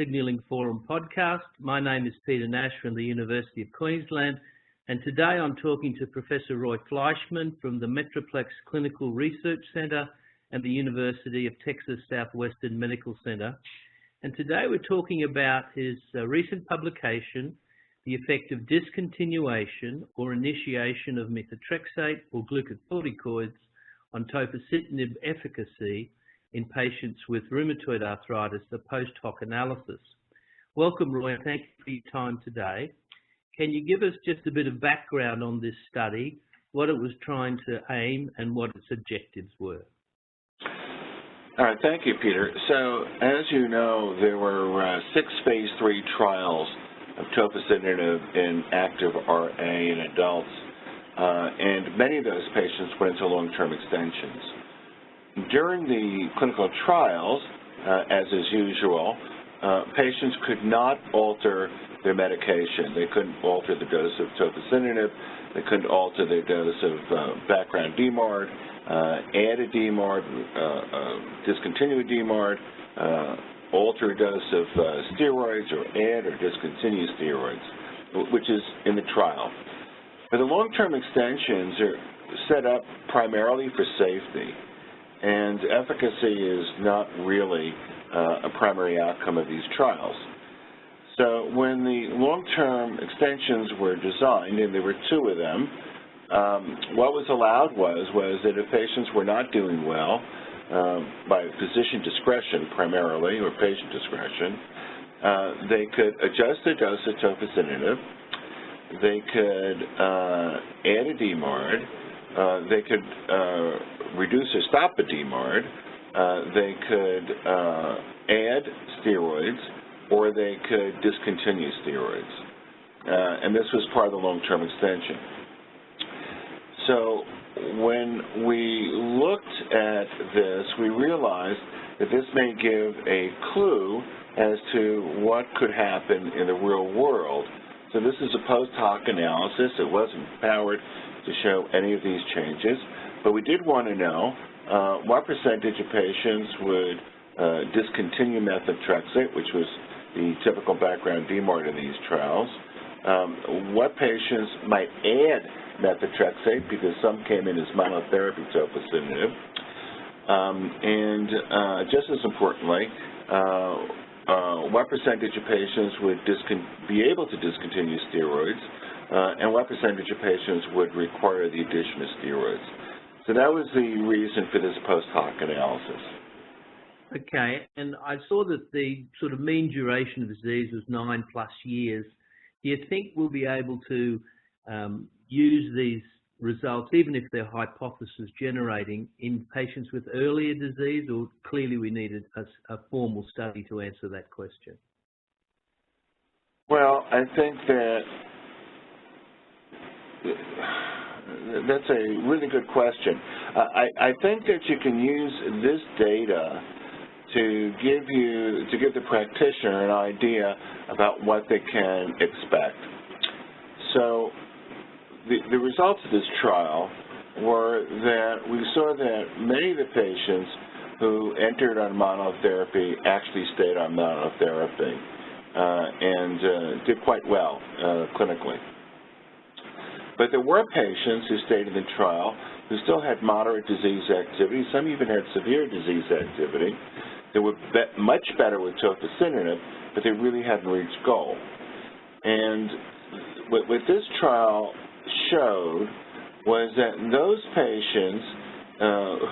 Signalling Forum podcast. My name is Peter Nash from the University of Queensland, and today I'm talking to Professor Prof Fleischmann from the Metroplex Clinical Research Centre and the University of Texas Southwestern Medical Center. And today we're talking about his recent publication, The Effect of Discontinuation or Initiation of Methotrexate or Glucocorticoids on Tofacitinib Efficacy in patients with rheumatoid arthritis, the Post Hoc Analysis. Welcome, Roy, and thank you for your time today. Can you give us just a bit of background on this study, what it was trying to aim and what its objectives were? All right, thank you, Peter. So, as you know, there were 6 phase 3 trials of tofacitinib in active RA in adults, and many of those patients went into long-term extensions. During the clinical trials, as is usual, patients could not alter their medication. They couldn't alter the dose of tofacitinib. They couldn't alter their dose of background DMARD, add a DMARD, discontinue a DMARD, alter a dose of steroids, or add or discontinue steroids, which is in the trial. But the long-term extensions are set up primarily for safety, and efficacy is not really a primary outcome of these trials. So when the long-term extensions were designed, and there were 2 of them, what was allowed was that if patients were not doing well, by physician discretion primarily, or patient discretion, they could adjust the dose of tofacitinib, they could add a DMARD, they could reduce or stop a DMARD, they could add steroids, or they could discontinue steroids. And this was part of the long-term extension. So when we looked at this, we realized that this may give a clue as to what could happen in the real world. So this is a post hoc analysis. It wasn't powered to show any of these changes, but we did want to know what percentage of patients would discontinue methotrexate, which was the typical background DMARD in these trials, what patients might add methotrexate, because some came in as monotherapy tofacitinib, and just as importantly, what percentage of patients would be able to discontinue steroids, and what percentage of patients would require the addition of steroids. So that was the reason for this post hoc analysis. Okay, and I saw that the sort of mean duration of disease was 9+ years. Do you think we'll be able to use these results, even if they're hypothesis generating, in patients with earlier disease, or clearly we needed a formal study to answer that question? Well, I think that's a really good question. I think that you can use this data to give the practitioner an idea about what they can expect. So the results of this trial were that we saw that many of the patients who entered on monotherapy actually stayed on monotherapy and did quite well clinically. But there were patients who stayed in the trial who still had moderate disease activity. Some even had severe disease activity. They were much better with tofacitinib, but they really hadn't reached goal. And what this trial showed was that those patients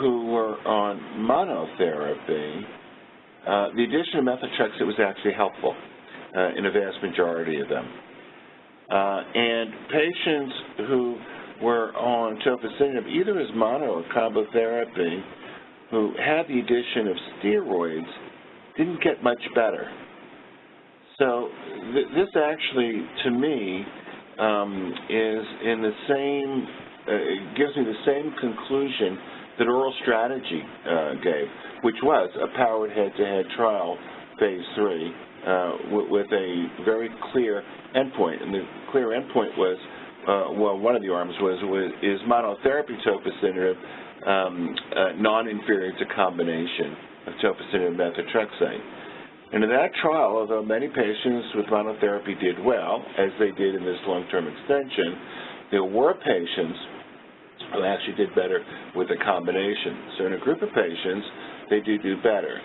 who were on monotherapy, the addition of methotrexate was actually helpful in a vast majority of them. And patients who were on tofacitinib, either as mono or combo therapy, who had the addition of steroids, didn't get much better. So this actually, to me, is in the same, gives me the same conclusion that oral strategy gave, which was a powered head-to-head trial, phase 3, with a very clear endpoint. And the clear endpoint was, well, one of the arms is monotherapy tofacitinib non-inferior to combination of tofacitinib and methotrexate. And in that trial, although many patients with monotherapy did well, as they did in this long-term extension, there were patients who actually did better with a combination. So in a group of patients, they do better.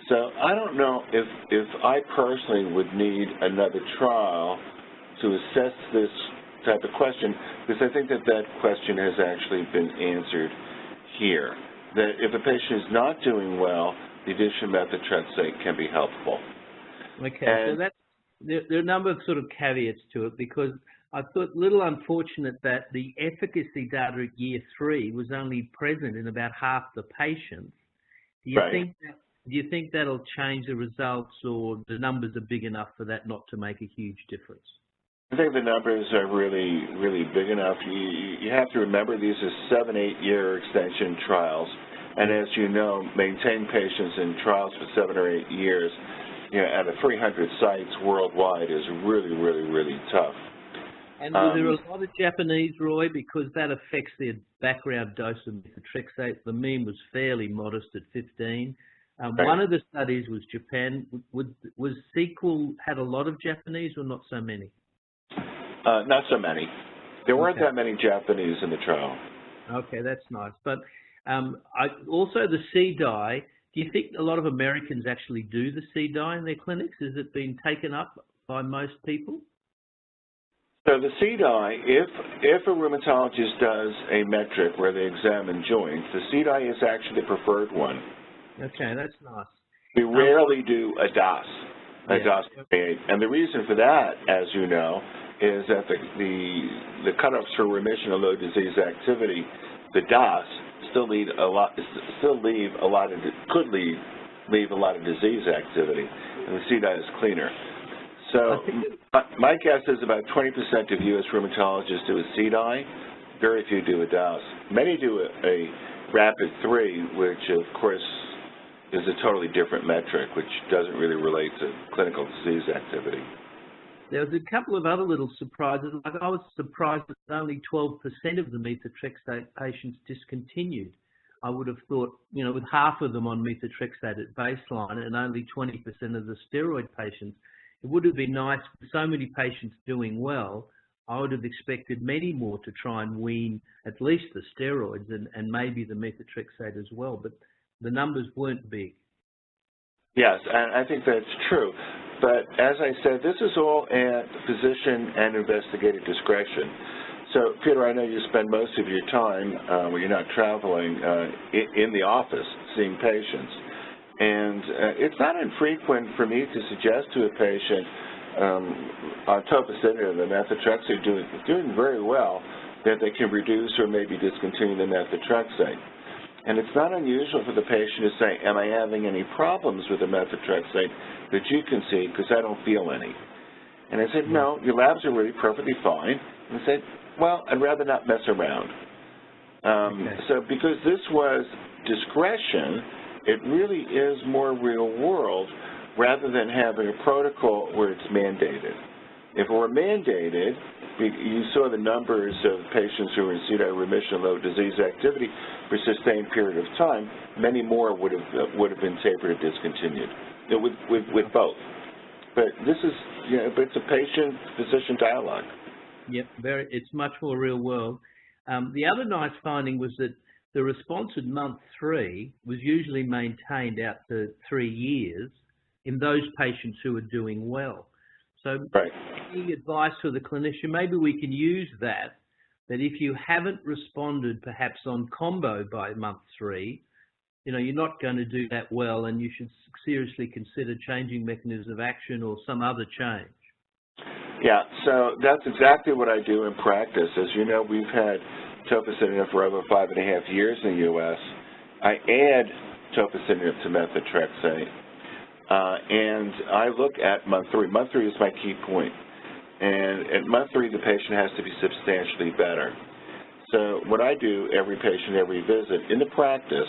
So I don't know if I personally would need another trial to assess this type of question, because I think that question has actually been answered here. That if a patient is not doing well, the addition of methotrexate can be helpful. Okay, so there are a number of sort of caveats to it, because I thought a little unfortunate that the efficacy data at year 3 was only present in about half the patients. Do you think that'll change the results, or the numbers are big enough for that not to make a huge difference? I think the numbers are really, really big enough. You have to remember these are 7-8-year extension trials, and as you know, maintaining patients in trials for 7 or 8 years, at 300 sites worldwide is really, really, really tough. And were there a lot of Japanese, Roy, because that affects their background dose of methotrexate? The mean was fairly modest at 15. Right. One of the studies was Japan. Was sequel had a lot of Japanese or not so many? Not so many. There weren't that many Japanese in the trial. Okay, that's nice. But also the C-dye, do you think a lot of Americans actually do the C-dye in their clinics? Has it been taken up by most people? So the C-dye, if a rheumatologist does a metric where they examine joints, the C-dye is actually the preferred one. Okay, that's nice. We rarely do a DOS, DOS 28. And the reason for that, as you know, is that the cutoffs for remission of low disease activity, the DOS, could leave a lot of disease activity, and the C-dye is cleaner. So my guess is about 20% of U.S. rheumatologists do a C-dye. Very few do a DOS. Many do a rapid 3, which of course is a totally different metric, which doesn't really relate to clinical disease activity. There was a couple of other little surprises. Like I was surprised that only 12% of the methotrexate patients discontinued. I would have thought, with half of them on methotrexate at baseline and only 20% of the steroid patients, it would have been nice with so many patients doing well. I would have expected many more to try and wean at least the steroids and maybe the methotrexate as well, but the numbers weren't big. Yes, and I think that's true. But as I said, this is all at physician and investigator discretion. So, Peter, I know you spend most of your time when you're not traveling in the office seeing patients. And it's not infrequent for me to suggest to a patient on tofacitinib and methotrexate doing very well that they can reduce or maybe discontinue the methotrexate. And it's not unusual for the patient to say, am I having any problems with the methotrexate that you can see, because I don't feel any. And I said, no, your labs are really perfectly fine. And I said, well, I'd rather not mess around. So because this was discretion, it really is more real world rather than having a protocol where it's mandated. If it were mandated, you saw the numbers of patients who were in C-dye remission, low disease activity for a sustained period of time. Many more would have been tapered or discontinued with both. But this is, but it's a patient-physician dialogue. Yep, it's much more real world. The other nice finding was that the response at month 3 was usually maintained out to 3 years in those patients who are doing well. So any advice for the clinician, maybe we can use that if you haven't responded perhaps on combo by month 3, you're not going to do that well, and you should seriously consider changing mechanism of action or some other change. Yeah, so that's exactly what I do in practice. As you know, we've had tofacitinib for over 5.5 years in the U.S. I add tofacitinib to methotrexate, and I look at month 3. Month 3 is my key point. And at month 3, the patient has to be substantially better. So what I do every patient, every visit in the practice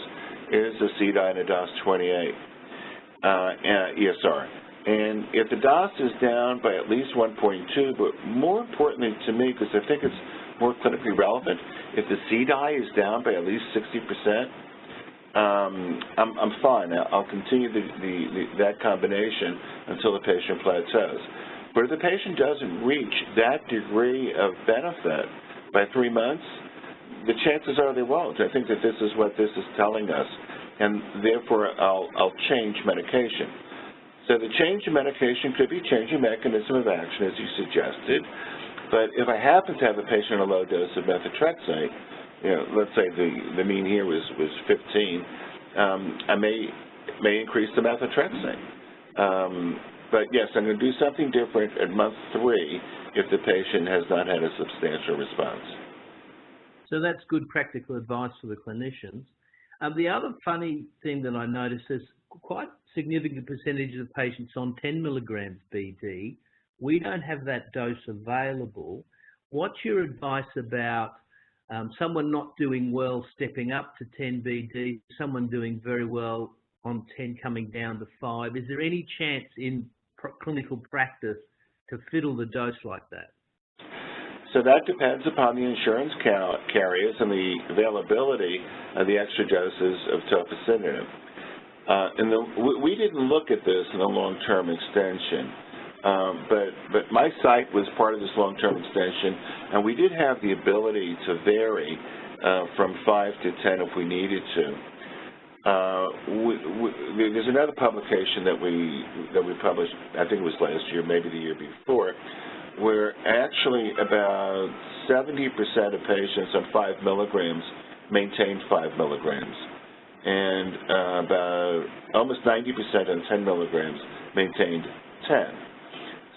is a C-dye and a DOS 28 ESR. And if the DOS is down by at least 1.2, but more importantly to me, because I think it's more clinically relevant, if the C-dye is down by at least 60%, I'm fine. I'll continue that combination until the patient plateaus. But if the patient doesn't reach that degree of benefit by 3 months, the chances are they won't. I think that this is what this is telling us, and therefore I'll change medication. So the change in medication could be changing mechanism of action, as you suggested. But if I happen to have a patient on a low dose of methotrexate, let's say the mean here was 15, I may increase the methotrexate. But yes, I'm going to do something different at month 3 if the patient has not had a substantial response. So that's good practical advice for the clinicians. The other funny thing that I noticed is quite significant percentage of patients on 10 milligrams BD. We don't have that dose available. What's your advice about someone not doing well stepping up to 10 BD, someone doing very well on 10 coming down to 5? Is there any chance in clinical practice to fiddle the dose like that? So that depends upon the insurance carriers and the availability of the extra doses of tofacitinib. We didn't look at this in the long-term extension, but my site was part of this long-term extension, and we did have the ability to vary from 5 to 10 if we needed to. There's another publication that we published, I think it was last year, maybe the year before, where actually about 70% of patients on 5 milligrams maintained 5 milligrams, and about almost 90% on 10 milligrams maintained 10.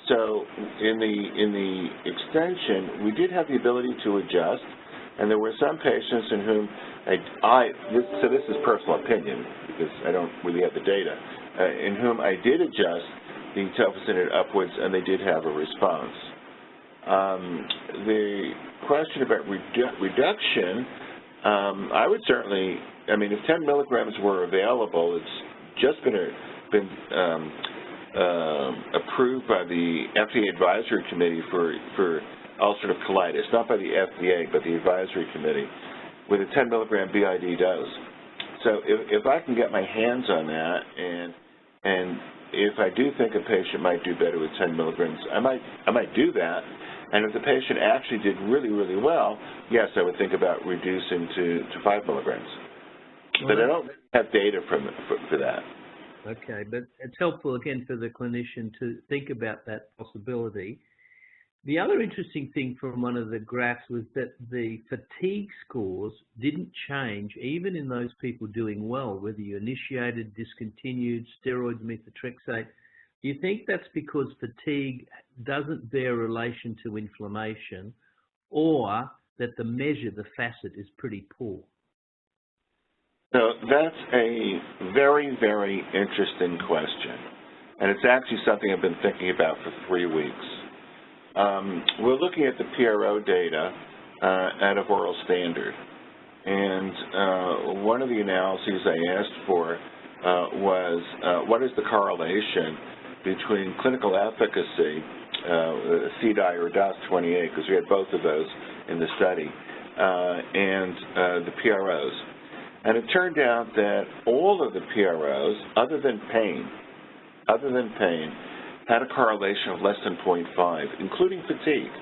So in the extension, we did have the ability to adjust, and there were some patients in whom so this is personal opinion because I don't really have the data, in whom I did adjust the tofacitinib upwards, and they did have a response. The question about reduction, I would certainly, if 10 milligrams were available, it's just been approved by the FDA Advisory Committee for ulcerative colitis, not by the FDA, but the Advisory Committee, with a 10 milligram BID dose. So if I can get my hands on that, and if I do think a patient might do better with 10 milligrams, I might do that. And if the patient actually did really, really well, yes, I would think about reducing to 5 milligrams. But I don't have data for that. Okay, but it's helpful, again, for the clinician to think about that possibility. The other interesting thing from one of the graphs was that the fatigue scores didn't change even in those people doing well, whether you initiated, discontinued, steroids, methotrexate. Do you think that's because fatigue doesn't bear relation to inflammation, or that the measure, the facet, is pretty poor? So that's a very, very interesting question, and it's actually something I've been thinking about for 3 weeks. We're looking at the PRO data out of oral standard, and one of the analyses I asked for was what is the correlation between clinical efficacy, CDI or DOS-28, because we had both of those in the study, and the PROs. And it turned out that all of the PROs, other than pain, had a correlation of less than 0.5, including fatigue.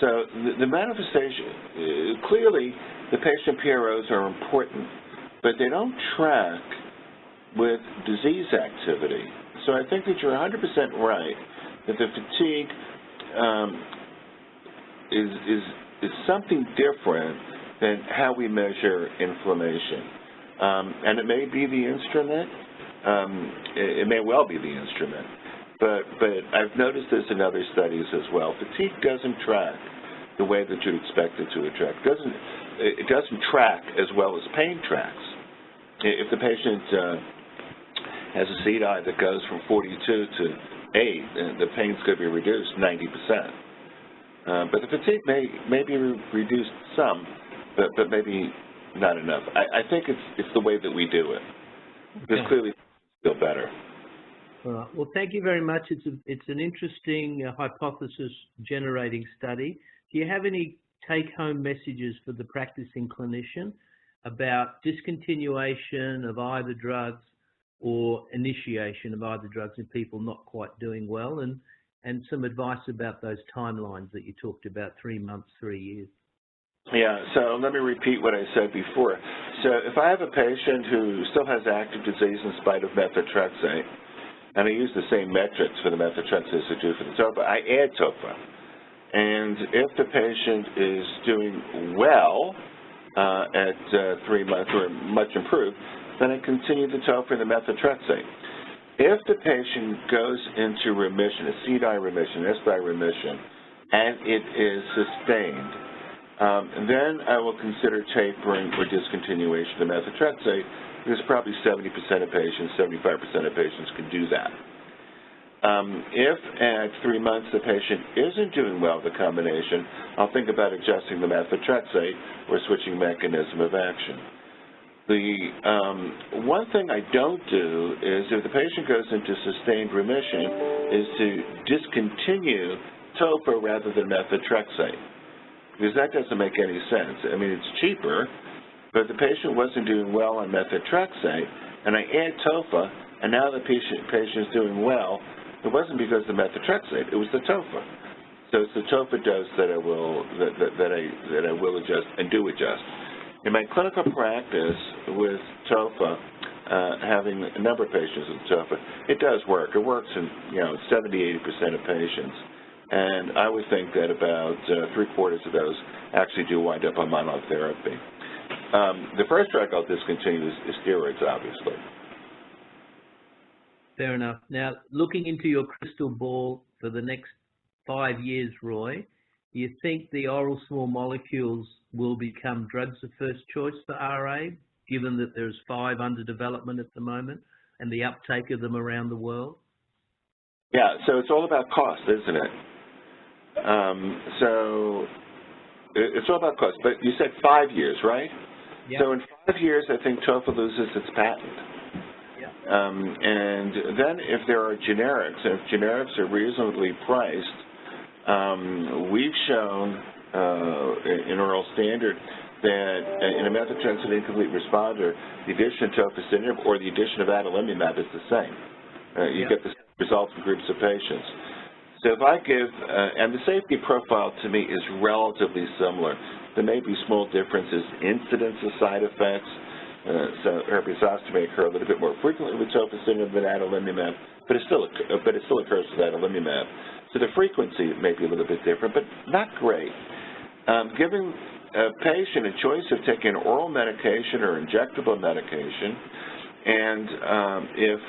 So the manifestation, clearly the patient PROs are important, but they don't track with disease activity. So I think that you're 100% right that the fatigue is something different than how we measure inflammation. And it may be the instrument, it may well be the instrument, but I've noticed this in other studies as well. Fatigue doesn't track the way that you'd expect it to track. It doesn't track as well as pain tracks. If the patient has a CDI that goes from 42 to 8, the pain's going to be reduced 90%. But the fatigue may be reduced some, but maybe not enough. I think it's the way that we do it. Because clearly feel better. Well, thank you very much. It's an interesting hypothesis-generating study. Do you have any take-home messages for the practicing clinician? about discontinuation of either drugs or initiation of either drugs in people not quite doing well, and some advice about those timelines that you talked about, 3 months, 3 years. Yeah, so let me repeat what I said before. So if I have a patient who still has active disease in spite of methotrexate, and I use the same metrics for the methotrexate as I do for the tofa, I add tofa. And if the patient is doing well at 3 months or much improved, then I continue the tofa and the methotrexate. If the patient goes into remission, a CDI remission, SDI remission, and it is sustained, then I will consider tapering or discontinuation of methotrexate, because probably 70% of patients, 75% of patients can do that. If at 3 months the patient isn't doing well with the combination, I'll think about adjusting the methotrexate or switching mechanism of action. The one thing I don't do is, if the patient goes into sustained remission, is to discontinue tofa rather than methotrexate, because that doesn't make any sense. I mean, it's cheaper, but the patient wasn't doing well on methotrexate, and I add tofa, and now the patient's doing well. It wasn't because of the methotrexate; it was the tofa. So it's the tofa dose that I will adjust and do adjust. In my clinical practice with tofa, having a number of patients with tofa, it does work. It works in 70–80% of patients, and I would think that about 3/4 of those actually do wind up on monotherapy. The first drug I'll discontinue is steroids, obviously. Fair enough. Now, looking into your crystal ball for the next 5 years, Roy, do you think the oral small molecules will become drugs of first choice for RA, given that there's 5 under development at the moment and the uptake of them around the world? Yeah, so it's all about cost, isn't it? So it's all about cost. But you said 5 years, right? Yep. So in 5 years, I think tofa loses its patent. Yep. And then if there are generics, and if generics are reasonably priced, we've shown in oral standard that in a methotrexate incomplete responder, the addition of tofacitinib or the addition of adalimumab is the same. You get the results in groups of patients. So if I give, and the safety profile to me is relatively similar. There may be small differences, incidence of side effects. So herpes zoster may occur a little bit more frequently with tofacitinib than adalimumab, but it still occurs with adalimumab. So the frequency may be a little bit different, but not great. Giving a patient a choice of taking oral medication or injectable medication, and if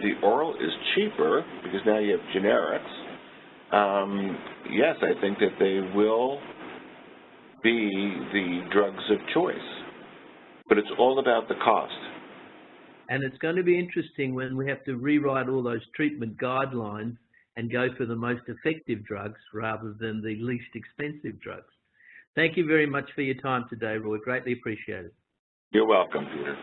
the oral is cheaper, because now you have generics, yes, I think that they will be the drugs of choice. But it's all about the cost. And it's going to be interesting when we have to rewrite all those treatment guidelines and go for the most effective drugs rather than the least expensive drugs. Thank you very much for your time today, Roy. Greatly appreciated. You're welcome, Peter.